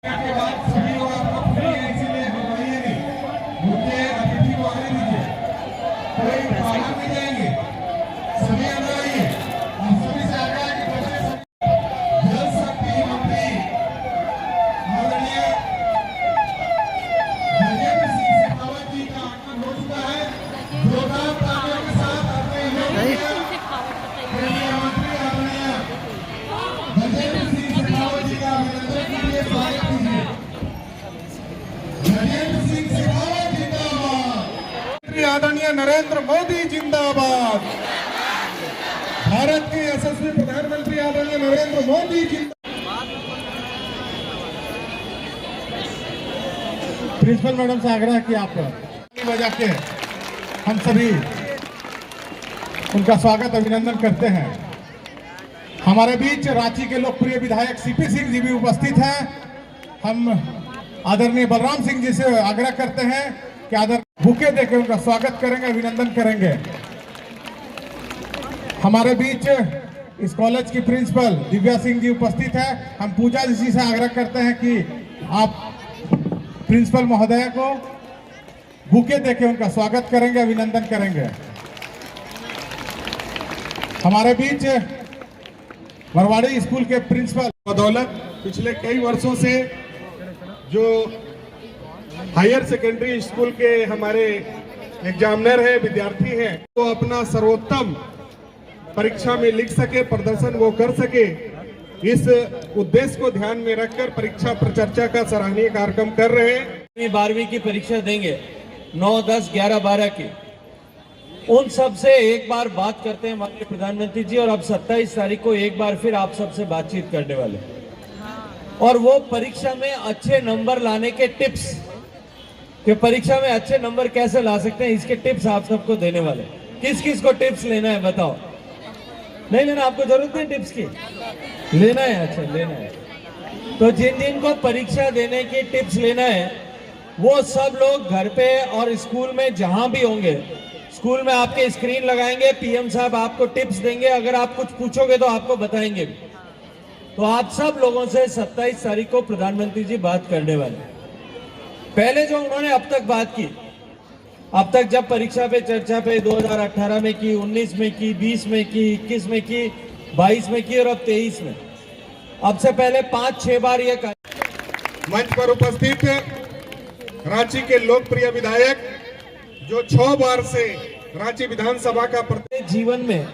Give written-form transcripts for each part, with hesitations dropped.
के बाद सभी लोग आपको फ्री है, इसीलिए घबराइए नहीं। मुझे अतिथि को आने दीजिए, कोई बाहर नहीं जाएंगे, सभी अंदर आइए। आप सभी से आग्रह है कि बच्चे जल शक्ति मंत्री आदरणीय गजेंद्र सिंह शेखावत जी का आगमन हो चुका है। जोरदार तालियों के साथ अपने केंद्रीय मंत्री आदरणीय गजेंद्र सिंह शेखावत जी का अभिनंदन कीजिए, स्वागत कीजिए। गजेंद्र सिंह शेखावत जिंदाबाद। आदरणीय नरेंद्र मोदी जिंदाबाद। भारत के यशस्वी प्रधानमंत्री आदरणीय नरेंद्र मोदी जिंदाबाद। प्रिंसिपल मैडम से आग्रह किया आपको बजा के हम सभी उनका स्वागत अभिनंदन करते हैं। हमारे बीच रांची के लोकप्रिय विधायक सीपी सिंह जी भी उपस्थित हैं। हम आदरणीय बलराम सिंह जी से आग्रह करते हैं कि आदर बुके देकर उनका स्वागत करेंगे, अभिनंदन करेंगे। हमारे बीच इस कॉलेज की प्रिंसिपल दिव्या सिंह जी उपस्थित है। हम पूजा जी से आग्रह करते हैं कि आप प्रिंसिपल महोदय को बुके देकर उनका स्वागत करेंगे, अभिनंदन करेंगे। हमारे बीच मरवाड़ी स्कूल के प्रिंसिपल बदौलत पिछले कई वर्षों से जो हायर सेकेंडरी स्कूल के हमारे एग्जामिनर है, विद्यार्थी हैं, तो अपना सर्वोत्तम परीक्षा में लिख सके, प्रदर्शन वो कर सके, इस उद्देश्य को ध्यान में रखकर परीक्षा पर चर्चा का सराहनीय कार्यक्रम कर रहे हैं। 12वीं की परीक्षा देंगे 9, 10, 11, 12 की, उन सब से एक बार बात करते हैं माननीय प्रधानमंत्री जी। और अब 27 तारीख को एक बार फिर आप सबसे बातचीत करने वाले, और वो परीक्षा में अच्छे नंबर लाने के टिप्स, कि परीक्षा में अच्छे नंबर कैसे ला सकते हैं, इसके टिप्स आप सबको देने वाले। किस किस को टिप्स लेना है बताओ? नहीं लेना, आपको जरूरत नहीं टिप्स की, लेना है? अच्छा लेना है। तो जिन जिन को परीक्षा देने की टिप्स लेना है वो सब लोग घर पे और स्कूल में जहां भी होंगे, स्कूल में आपके स्क्रीन लगाएंगे, पीएम साहब आपको टिप्स देंगे, अगर आप कुछ पूछोगे तो आपको बताएंगे भी। तो आप सब लोगों से 27 तारीख को प्रधानमंत्री जी बात करने वाले। पहले जो उन्होंने अब तक बात की, अब तक जब परीक्षा पे चर्चा पे 2018 में की, 19 में की, 20 में की, 21 में की, 22 में की और अब 23 में, अब से पहले 5-6 बार ये मंच पर उपस्थित रांची के लोकप्रिय विधायक जो 6 बार से रांची विधानसभा का जीवन में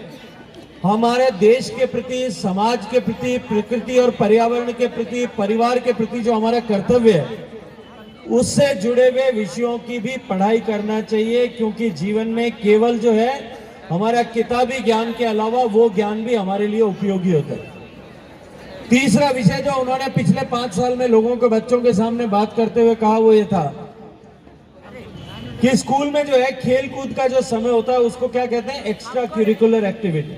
हमारे देश के प्रति, समाज के प्रति, प्रकृति और पर्यावरण के प्रति, परिवार के प्रति जो हमारा कर्तव्य है, उससे जुड़े हुए विषयों की भी पढ़ाई करना चाहिए। क्योंकि जीवन में केवल जो है हमारा किताबी ज्ञान के अलावा वो ज्ञान भी हमारे लिए उपयोगी होता है। तीसरा विषय जो उन्होंने पिछले 5 साल में लोगों के, बच्चों के सामने बात करते हुए कहा, वो ये था कि स्कूल में जो है खेल कूद का जो समय होता है उसको क्या कहते हैं? एक्स्ट्रा करिकुलर एक्टिविटी,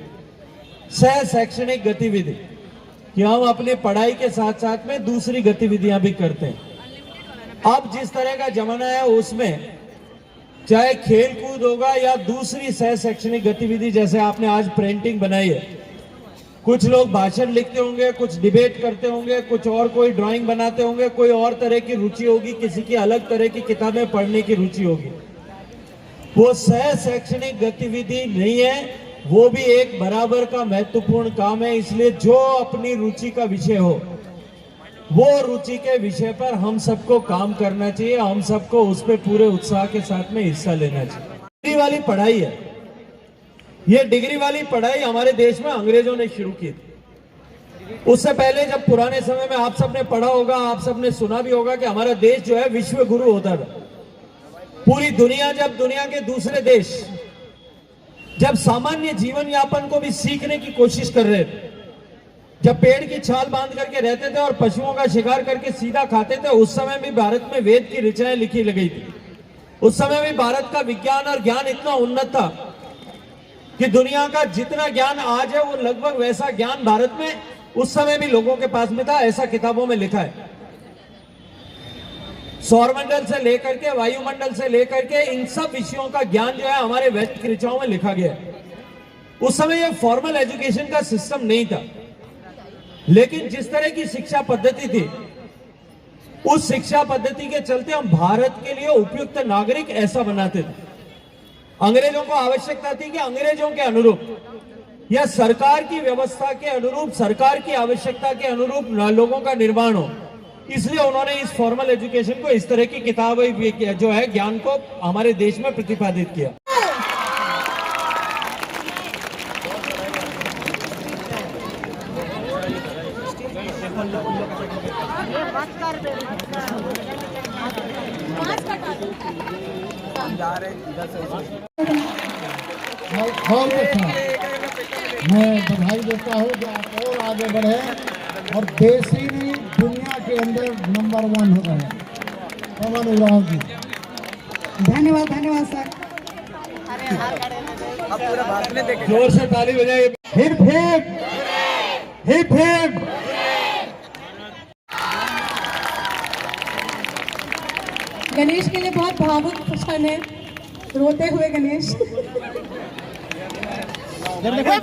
सह शैक्षणिक गतिविधि, कि हम अपनी पढ़ाई के साथ साथ में दूसरी गतिविधियां भी करते हैं। अब जिस तरह का जमाना है उसमें चाहे खेल कूद होगा या दूसरी सह शैक्षणिक गतिविधि, जैसे आपने आज पेंटिंग बनाई है, कुछ लोग भाषण लिखते होंगे, कुछ डिबेट करते होंगे, कुछ और कोई ड्राइंग बनाते होंगे, कोई और तरह की रुचि होगी, किसी की अलग तरह की किताबें पढ़ने की रुचि होगी। वो सह शैक्षणिक गतिविधि नहीं है, वो भी एक बराबर का महत्वपूर्ण काम है। इसलिए जो अपनी रुचि का विषय हो, वो रुचि के विषय पर हम सबको काम करना चाहिए, हम सबको उस पर पूरे उत्साह के साथ में हिस्सा लेना चाहिए। डिग्री वाली पढ़ाई है, ये डिग्री वाली पढ़ाई हमारे देश में अंग्रेजों ने शुरू की थी। उससे पहले जब पुराने समय में आप सबने पढ़ा होगा, आप सबने सुना भी होगा कि हमारा देश जो है विश्व गुरु होता था। पूरी दुनिया, जब दुनिया के दूसरे देश जब सामान्य जीवन यापन को भी सीखने की कोशिश कर रहे थे, जब पेड़ की छाल बांध करके रहते थे और पशुओं का शिकार करके सीधा खाते थे, उस समय भी भारत में वेद की ऋचाएं लिखी गई थी। उस समय भी भारत का विज्ञान और ज्ञान इतना उन्नत था कि दुनिया का जितना ज्ञान आज है वो लगभग वैसा ज्ञान भारत में उस समय भी लोगों के पास में था, ऐसा किताबों में लिखा है। सौरमंडल से लेकर के, वायुमंडल से लेकर के, इन सब विषयों का ज्ञान जो है हमारे वैदिक ऋचाओं में लिखा गया है। उस समय ये फॉर्मल एजुकेशन का सिस्टम नहीं था, लेकिन जिस तरह की शिक्षा पद्धति थी उस शिक्षा पद्धति के चलते हम भारत के लिए उपयुक्त नागरिक ऐसा बनाते थे। अंग्रेजों को आवश्यकता थी कि अंग्रेजों के अनुरूप या सरकार की व्यवस्था के अनुरूप, सरकार की आवश्यकता के अनुरूप लोगों का निर्माण हो, इसलिए उन्होंने इस फॉर्मल एजुकेशन को, इस तरह की किताबें जो है ज्ञान को हमारे देश में प्रतिपादित किया। और मैं बधाई देता हूँ कि आप और आगे बढ़े और देश ही नहीं दुनिया के अंदर नंबर 1 हो रहे हैं। पवन उरांव जी, धन्यवाद धन्यवाद सर। जोर से ताली बजाइए। Hip hip hip hip. Ganesh के लिए बहुत भावुक क्षण है, रोते हुए गणेश। जब देखो